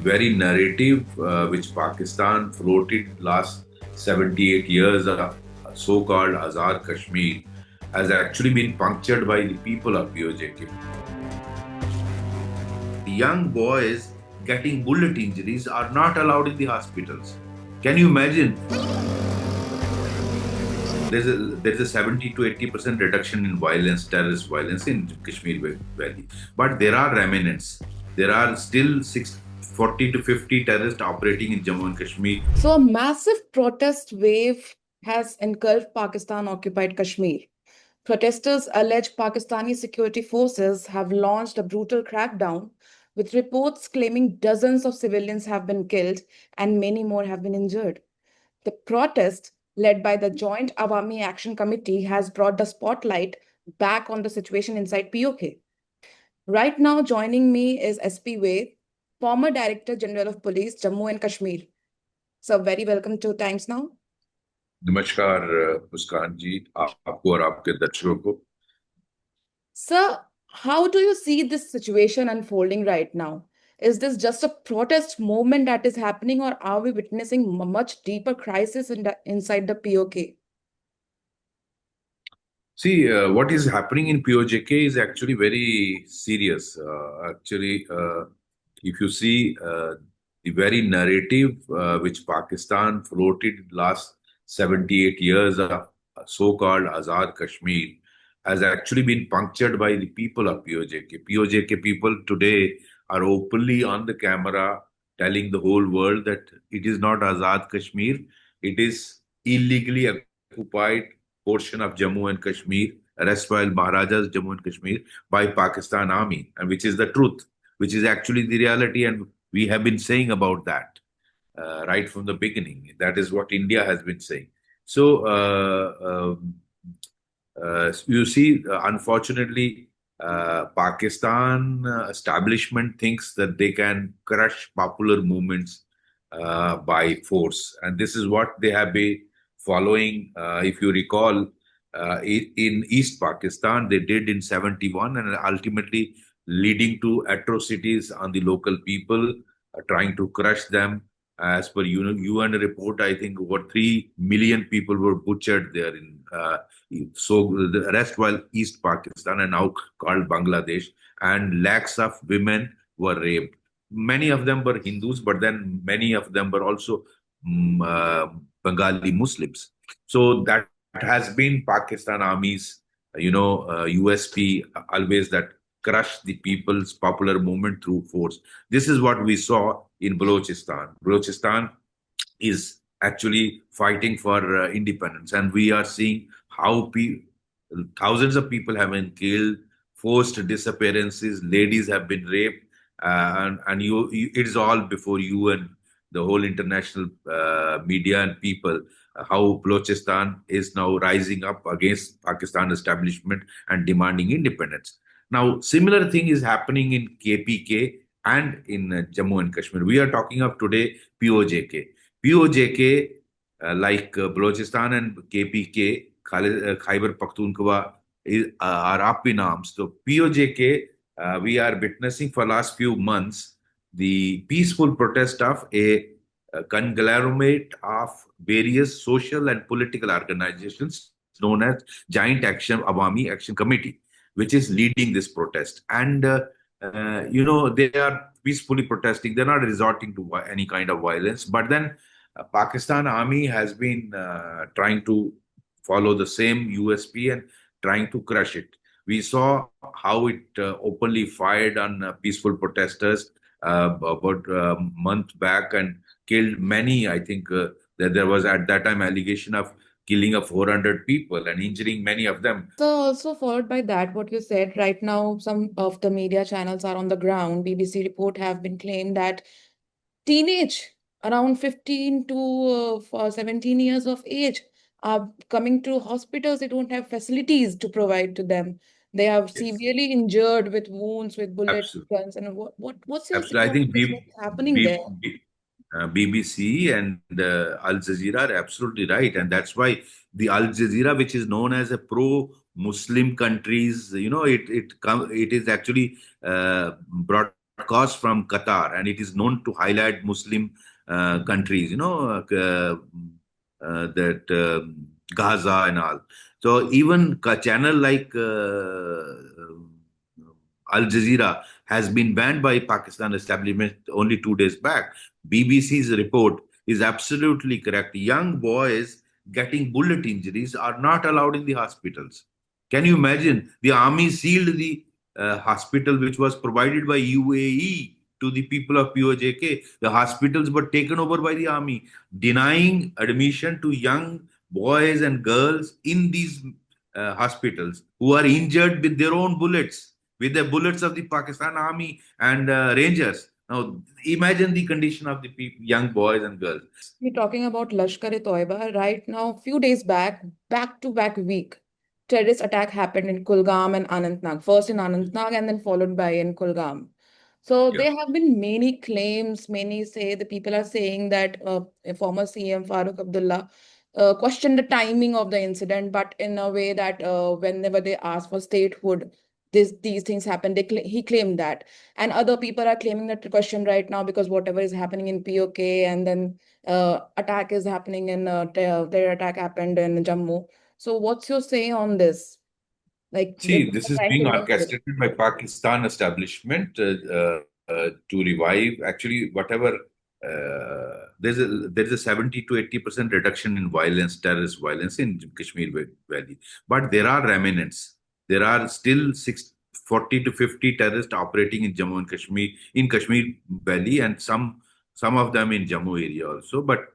very narrative which Pakistan floated last 78 years, so-called Azad Kashmir, has actually been punctured by the people of PoK. Young boys getting bullet injuries are not allowed in the hospitals. Can you imagine? There's a 70 to 80% reduction in violence, terrorist violence in Kashmir Valley. But there are remnants. There are still 40 to 50 terrorists operating in Jammu and Kashmir. So, a massive protest wave has engulfed Pakistan-occupied Kashmir. Protesters allege Pakistani security forces have launched a brutal crackdown, with reports claiming dozens of civilians have been killed and many more have been injured. The protest, led by the Joint Awami Action Committee, has brought the spotlight back on the situation inside PoK. Right now, joining me is SP Vaid, former Director General of Police, Jammu and Kashmir. So, very welcome to Times Now. नमस्कार मुस्कान जी, आपको और आपके दर्शकों को। Sir, how do you see this situation unfolding right now? Is this just a protest movement that is happening, or are we witnessing a much deeper crisis inside the PoK? See, what is happening in POJK is actually very serious. If you see the very narrative which Pakistan floated last 78 years, so-called Azad Kashmir, has actually been punctured by the people of POJK. POJK people today are openly on the camera telling the whole world that it is not Azad Kashmir, it is illegally occupied portion of Jammu and Kashmir, erstwhile Maharaja's Jammu and Kashmir, by Pakistan Army, and which is the truth, which is actually the reality, and we have been saying about that right from the beginning. That is what India has been saying. So you see, unfortunately, Pakistan establishment thinks that they can crush popular movements by force, and this is what they have been following. If you recall, in East Pakistan, they did in 71, and ultimately leading to atrocities on the local people, trying to crush them. As per UN report, I think over 3 million people were butchered there in so the rest while East Pakistan and now called Bangladesh, and lakhs of women were raped. Many of them were Hindus, but then many of them were also Bengali Muslims. So that has been Pakistan Army's, USP always, that crush the people's popular movement through force. This is what we saw in Balochistan. Balochistan is actually fighting for independence, and we are seeing how thousands of people have been killed, forced disappearances, ladies have been raped, and it is all before you and the whole international media and people, how Balochistan is now rising up against Pakistan establishment and demanding independence. Now, similar thing is happening in KPK and in Jammu and Kashmir. We are talking of today POJK. POJK, like Balochistan and KPK, Khyber Pakhtunkhwa, are up in arms. So POJK, we are witnessing for last few months the peaceful protest of a conglomerate of various social and political organizations known as Joint Awami Action Committee, which is leading this protest. And they are peacefully protesting. They're not resorting to any kind of violence. But then Pakistan Army has been trying to follow the same USP and trying to crush it. We saw how it openly fired on peaceful protesters about a month back and killed many. I think that there was at that time allegation of killing of 400 people and injuring many of them. So, also followed by that, what you said right now, some of the media channels are on the ground. BBC report have been claimed that teenage, around 15 to 17 years of age, are coming to hospitals. They don't have facilities to provide to them. They are Yes, severely injured with wounds, with bullet absolutely. guns. And what's your Absolutely. I take on think this? What's happening there? BBC and Al Jazeera are absolutely right. And that's why the Al Jazeera, which is known as a pro-Muslim countries, it is actually broadcast from Qatar, and it is known to highlight Muslim countries, that Gaza and all. So even a channel like Al Jazeera has been banned by Pakistan establishment only 2 days back. BBC's report is absolutely correct. Young boys getting bullet injuries are not allowed in the hospitals. Can you imagine? The army sealed the hospital which was provided by UAE to the people of POJK. The hospitals were taken over by the army, denying admission to young boys and girls in these hospitals who are injured with their own bullets, with the bullets of the Pakistan army and rangers. Now, imagine the condition of the young boys and girls. We're talking about Lashkar-e-Toiba right now. Few days back to back week, terrorist attack happened in Kulgam and Anantnag. First in Anantnag and then followed by in Kulgam. So Yeah. there have been many claims. Many say the people are saying that former CM Farooq Abdullah questioned the timing of the incident, but in a way that whenever they asked for statehood, these things happened. He claimed that, and other people are claiming that question right now because whatever is happening in POK, and then attack is happening in their attack happened in Jammu. So what's your say on this? Like they See, this is trying to being link it. orchestrated by Pakistan establishment to revive actually whatever. There's a 70 to 80% reduction in violence, terrorist violence in Kashmir Valley, but there are remnants. There are still 40 to 50 terrorists operating in Jammu and Kashmir, in Kashmir Valley, and some of them in Jammu area also. But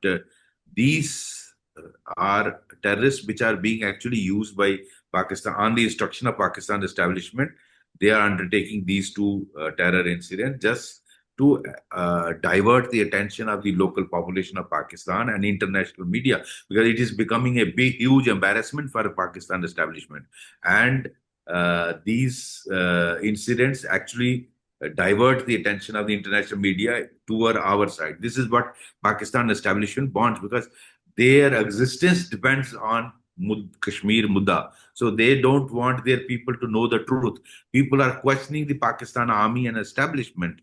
these are terrorists which are being actually used by Pakistan on the instruction of Pakistan establishment. They are undertaking these two terror incidents just to divert the attention of the local population of Pakistan and international media, because it is becoming a big, huge embarrassment for the Pakistan establishment. And these incidents actually divert the attention of the international media toward our side. This is what Pakistan establishment wants, because their existence depends on Kashmir Mudda. So they don't want their people to know the truth. People are questioning the Pakistan army and establishment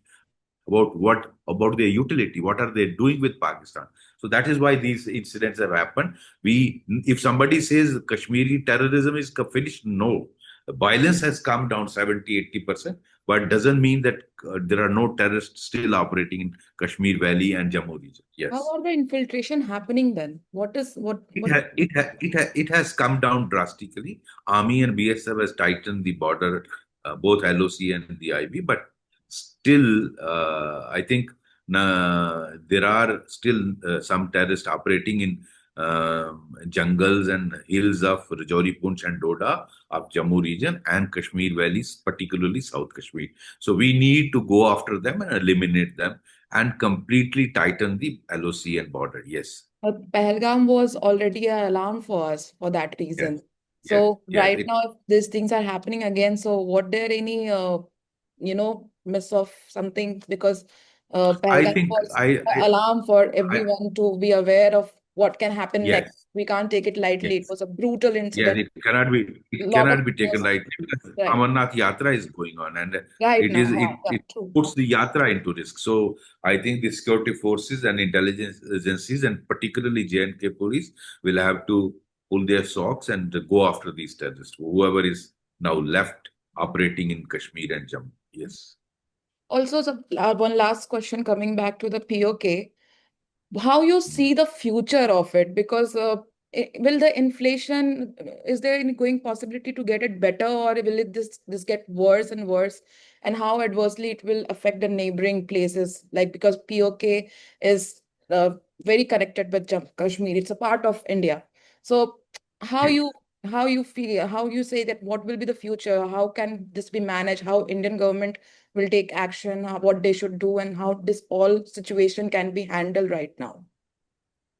about their utility. What are they doing with Pakistan? So that is why these incidents have happened. If somebody says Kashmiri terrorism is finished, no. Violence has come down 70-80%, but doesn't mean that there are no terrorists still operating in Kashmir Valley and Jammu region. How Yes. are the infiltration happening then? What is what? It has come down drastically. Army and BSF has tightened the border, both LOC and the IB, but still, I think there are still some terrorists operating in jungles and hills of Rajouri, Poonch, and Doda of Jammu region and Kashmir valleys, particularly South Kashmir. So we need to go after them and eliminate them and completely tighten the LOC and border. Yes. Pahalgam was already an alarm for us for that Yes. reason. Yes. So Yes. right now, if these things are happening again, so what there any miss of something, because I Pahalgam think was an alarm for I everyone to be aware of what can happen next. yes, We can't take it lightly. It yes, was a brutal yes. incident. It Lot of cannot be taken innocent, lightly, because right, Amarnath Yatra is going on, and right it now. is it, Yeah, it true. puts the Yatra into risk. So I think the security forces and intelligence agencies, and particularly J&K police, will have to pull their socks and go after these terrorists, whoever is now left operating in Kashmir and Jammu. Yes. Also, so, one last question coming back to the POK. How you see the future of it, because will the inflation, is there any going possibility to get it better, or will it this get worse and worse, and how adversely it will affect the neighboring places, like because POK is very connected with Kashmir, it's a part of India. So how you how you feel, how you say that what will be the future, how can this be managed, how Indian government will take action, what they should do, and how this all situation can be handled right now.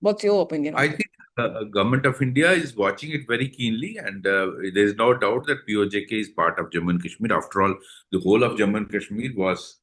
What's your opinion I on this? think government of India is watching it very keenly, and there is no doubt that POJK is part of Jammu and Kashmir. After all, the whole of Jammu and Kashmir was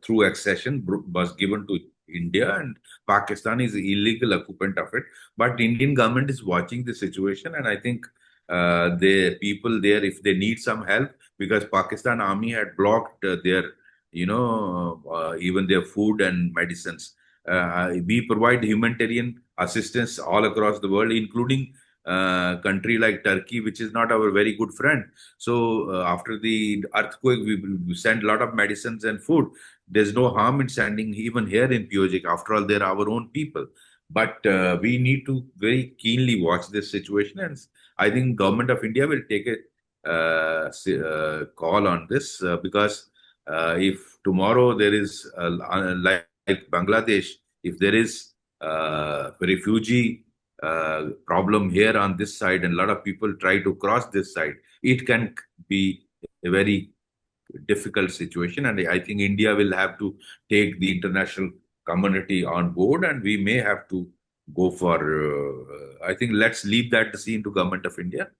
through accession was given to India, and Pakistan is the illegal occupant of it. But Indian government is watching the situation, and I think the people there, if they need some help, because Pakistan army had blocked their even their food and medicines. We provide humanitarian assistance all across the world, including country like Turkey, which is not our very good friend. So after the earthquake, we sent a lot of medicines and food. There's no harm in sending even here in POJ. After all, they're our own people. But we need to very keenly watch this situation, and I think government of India will take a call on this because if tomorrow there is like Bangladesh, if there is refugee problem here on this side and a lot of people try to cross this side, it can be a very difficult situation. And I think India will have to take the international community on board, and we may have to go for, I think let's leave that scene to government of India.